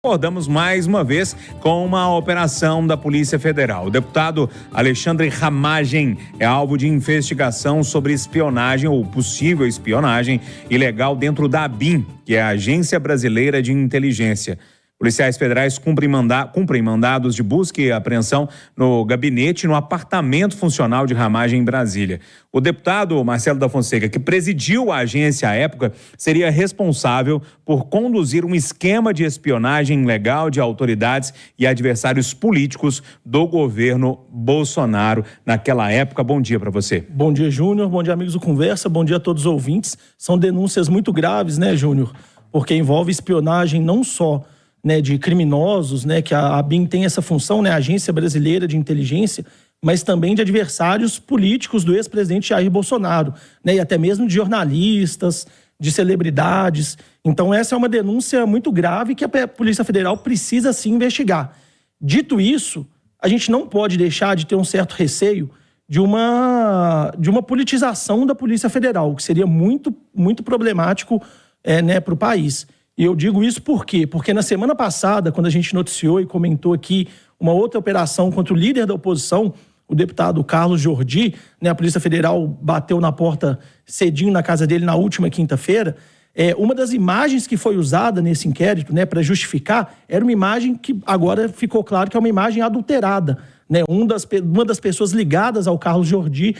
Acordamos mais uma vez com uma operação da Polícia Federal. O deputado Alexandre Ramagem é alvo de investigação sobre espionagem ou possível espionagem ilegal dentro da ABIN, que é a Agência Brasileira de Inteligência. Policiais federais cumprem mandados de busca e apreensão no gabinete e no apartamento funcional de Ramagem em Brasília. O deputado Marcelo da Fonseca, que presidiu a agência à época, seria responsável por conduzir um esquema de espionagem ilegal de autoridades e adversários políticos do governo Bolsonaro naquela época. Bom dia para você. Bom dia, Júnior. Bom dia, amigos do Conversa. Bom dia a todos os ouvintes. São denúncias muito graves, né, Júnior? Porque envolve espionagem não só de criminosos, que a ABIN tem essa função, a Agência Brasileira de Inteligência, mas também de adversários políticos do ex-presidente Jair Bolsonaro, e até mesmo de jornalistas, de celebridades. Então essa é uma denúncia muito grave que a Polícia Federal precisa sim investigar. Dito isso, a gente não pode deixar de ter um certo receio de uma politização da Polícia Federal, que seria muito, muito problemático para o país. E eu digo isso por quê? Porque na semana passada, quando a gente noticiou e comentou aqui uma outra operação contra o líder da oposição, o deputado Carlos Jordi, a Polícia Federal bateu na porta cedinho na casa dele na última quinta-feira, uma das imagens que foi usada nesse inquérito, para justificar, era uma imagem que agora ficou claro que é uma imagem adulterada. Uma das pessoas ligadas ao Carlos Jordi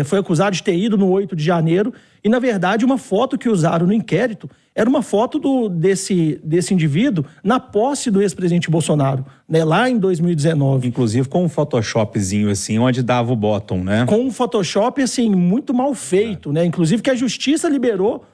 foi acusado de ter ido no 8 de janeiro e, na verdade, uma foto que usaram no inquérito era uma foto desse indivíduo na posse do ex-presidente Bolsonaro, lá em 2019. Inclusive com um photoshopzinho assim, onde dava o bottom, né? Com um photoshop, assim, muito mal feito, Inclusive que a justiça liberou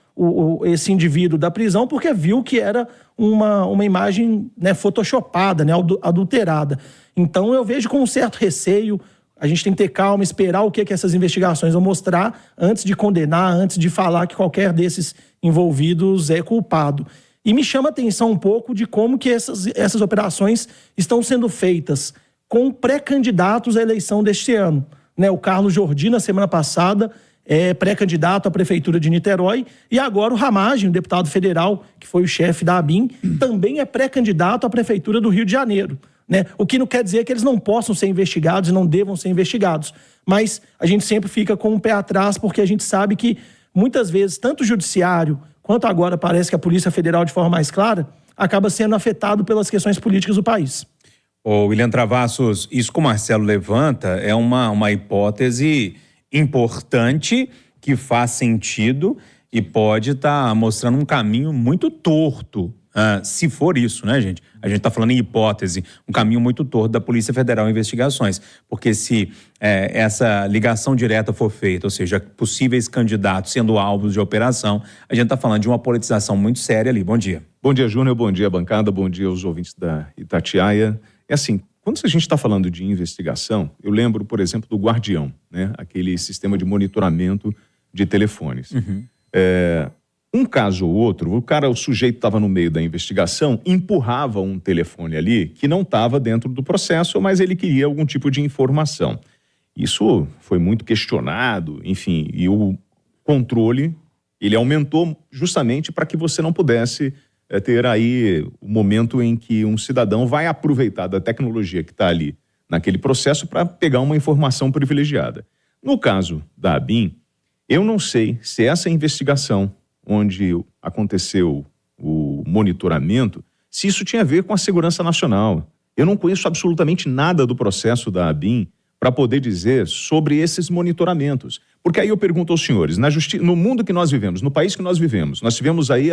esse indivíduo da prisão porque viu que era uma imagem photoshopada, adulterada. Então eu vejo com um certo receio. A gente tem que ter calma, esperar o que essas investigações vão mostrar antes de condenar, antes de falar que qualquer desses envolvidos é culpado. E me chama a atenção um pouco de como que essas operações estão sendo feitas com pré-candidatos à eleição deste ano. O Carlos Jordi, na semana passada, é pré-candidato à Prefeitura de Niterói, e agora o Ramagem, o deputado federal, que foi o chefe da ABIN, também é pré-candidato à Prefeitura do Rio de Janeiro. O que não quer dizer que eles não possam ser investigados e não devam ser investigados. Mas a gente sempre fica com o pé atrás, porque a gente sabe que, muitas vezes, tanto o Judiciário, quanto agora parece que a Polícia Federal, de forma mais clara, acaba sendo afetado pelas questões políticas do país. Ô, William Travassos, isso que o Marcelo levanta é uma hipótese importante que faz sentido e pode estar mostrando um caminho muito torto. Se for isso, né, gente? A gente está falando em hipótese, um caminho muito torto da Polícia Federal em investigações. Porque se essa ligação direta for feita, ou seja, possíveis candidatos sendo alvos de operação, a gente está falando de uma politização muito séria ali. Bom dia. Bom dia, Júnior. Bom dia, bancada. Bom dia aos ouvintes da Itatiaia. É assim, quando a gente está falando de investigação, eu lembro, por exemplo, do Guardião, aquele sistema de monitoramento de telefones. Uhum. Um caso ou outro, o sujeito estava no meio da investigação, empurrava um telefone ali que não estava dentro do processo, mas ele queria algum tipo de informação. Isso foi muito questionado, enfim, e o controle, ele aumentou justamente para que você não pudesse ter aí o momento em que um cidadão vai aproveitar da tecnologia que está ali naquele processo para pegar uma informação privilegiada. No caso da ABIN, eu não sei se essa investigação onde aconteceu o monitoramento, se isso tinha a ver com a segurança nacional. Eu não conheço absolutamente nada do processo da ABIN para poder dizer sobre esses monitoramentos. Porque aí eu pergunto aos senhores, no mundo que nós vivemos, no país que nós vivemos, nós tivemos aí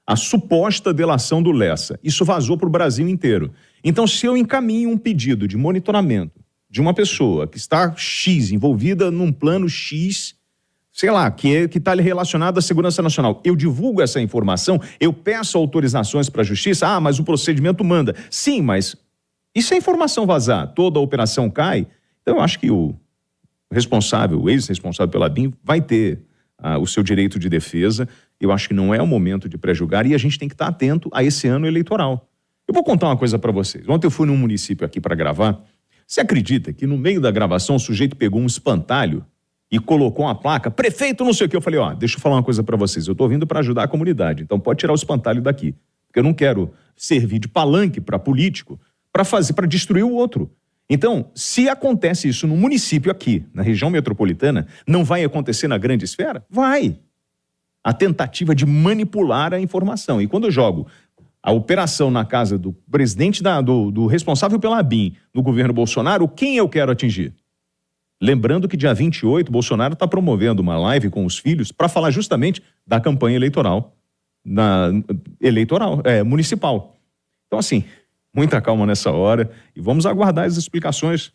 a suposta delação do Lessa. Isso vazou para o Brasil inteiro. Então, se eu encaminho um pedido de monitoramento de uma pessoa que está X, envolvida num plano X, sei lá, que está relacionado à segurança nacional, eu divulgo essa informação, eu peço autorizações para a justiça, mas o procedimento manda. Sim, mas e se a informação vazar? Toda a operação cai? Então, eu acho que o ex-responsável pela ABIN vai ter o seu direito de defesa. Eu acho que não é o momento de pré-julgar e a gente tem que estar atento a esse ano eleitoral. Eu vou contar uma coisa para vocês. Ontem eu fui num município aqui para gravar. Você acredita que no meio da gravação o sujeito pegou um espantalho e colocou uma placa, prefeito não sei o que. Eu falei, deixa eu falar uma coisa para vocês, eu tô vindo para ajudar a comunidade, então pode tirar o espantalho daqui. porque eu não quero servir de palanque para político para destruir o outro. Então, se acontece isso no município aqui, na região metropolitana, não vai acontecer na grande esfera? Vai. A tentativa de manipular a informação. E quando eu jogo a operação na casa do presidente, do responsável pela ABIN no governo Bolsonaro, quem eu quero atingir? Lembrando que dia 28, Bolsonaro está promovendo uma live com os filhos para falar justamente da campanha eleitoral, municipal. Então, assim, muita calma nessa hora e vamos aguardar as explicações.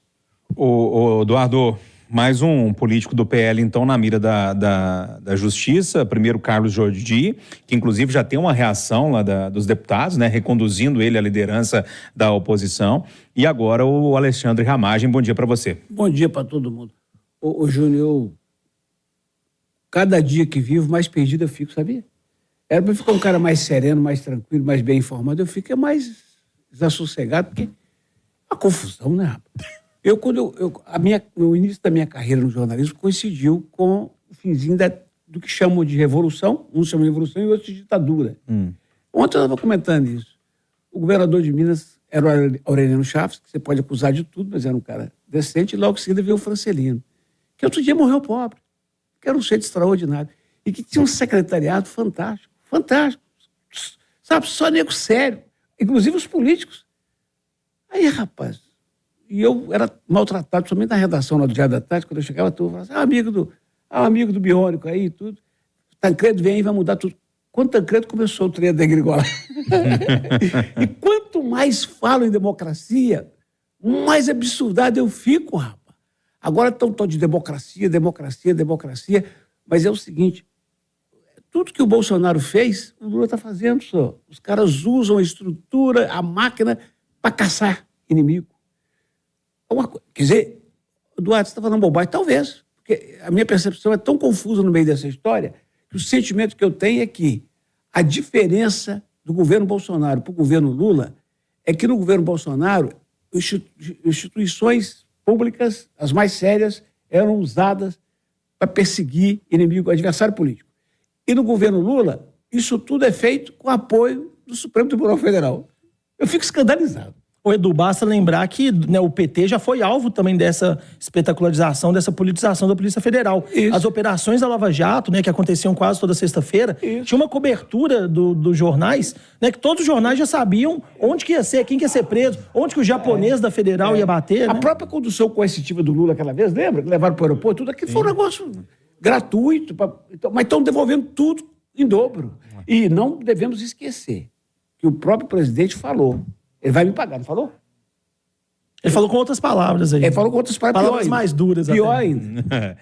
O Eduardo, mais um político do PL, então, na mira da Justiça. Primeiro, Carlos Jordi, que inclusive já tem uma reação lá dos deputados, né, reconduzindo ele à liderança da oposição. E agora o Alexandre Ramagem. Bom dia para você. Bom dia para todo mundo. Ô Júnior, cada dia que vivo, mais perdido eu fico, sabia? Era para ficar um cara mais sereno, mais tranquilo, mais bem informado. Eu fico mais desassossegado, porque é uma confusão, né, rapaz? O início da minha carreira no jornalismo coincidiu com o finzinho do que chamam de revolução, uns chamam de revolução e outros de ditadura. Ontem eu estava comentando isso. O governador de Minas era o Aureliano Chaves, que você pode acusar de tudo, mas era um cara decente, e logo em seguida veio o Francelino, que outro dia morreu pobre, que era um jeito extraordinário, e que tinha um secretariado fantástico, sabe, só nego sério, inclusive os políticos. Aí, rapaz, e eu era maltratado, somente na redação lá do Diário da Tarde, quando eu chegava, tu falava assim, amigo do Biônico aí, tudo. Tancredo vem aí, vai mudar tudo. Quando Tancredo começou o treino da Grigola. E quanto mais falo em democracia, mais absurdado eu fico, rapaz. Agora estão todos de democracia, mas é o seguinte, tudo que o Bolsonaro fez, o Lula está fazendo, só. Os caras usam a estrutura, a máquina, para caçar inimigo. Quer dizer, Eduardo, você está falando bobagem? Talvez, porque a minha percepção é tão confusa no meio dessa história que o sentimento que eu tenho é que a diferença do governo Bolsonaro para o governo Lula é que no governo Bolsonaro instituições públicas, as mais sérias, eram usadas para perseguir inimigo, adversário político. E no governo Lula, isso tudo é feito com apoio do Supremo Tribunal Federal. Eu fico escandalizado. O Edu, basta lembrar que, né, o PT já foi alvo também dessa espetacularização, dessa politização da Polícia Federal. Isso. As operações da Lava Jato, né, que aconteciam quase toda sexta-feira, tinha uma cobertura dos jornais, né, que todos os jornais já sabiam onde que ia ser, quem que ia ser preso, onde que o japonês da Federal ia bater. A né? própria condução coercitiva do Lula aquela vez, lembra? Que levaram para o aeroporto, tudo aquilo foi um negócio gratuito, mas estão devolvendo tudo em dobro. E não devemos esquecer que o próprio presidente falou, ele vai me pagar, não falou? Ele falou com outras palavras aí. Ele falou com outras palavras mais duras. Pior até. ainda.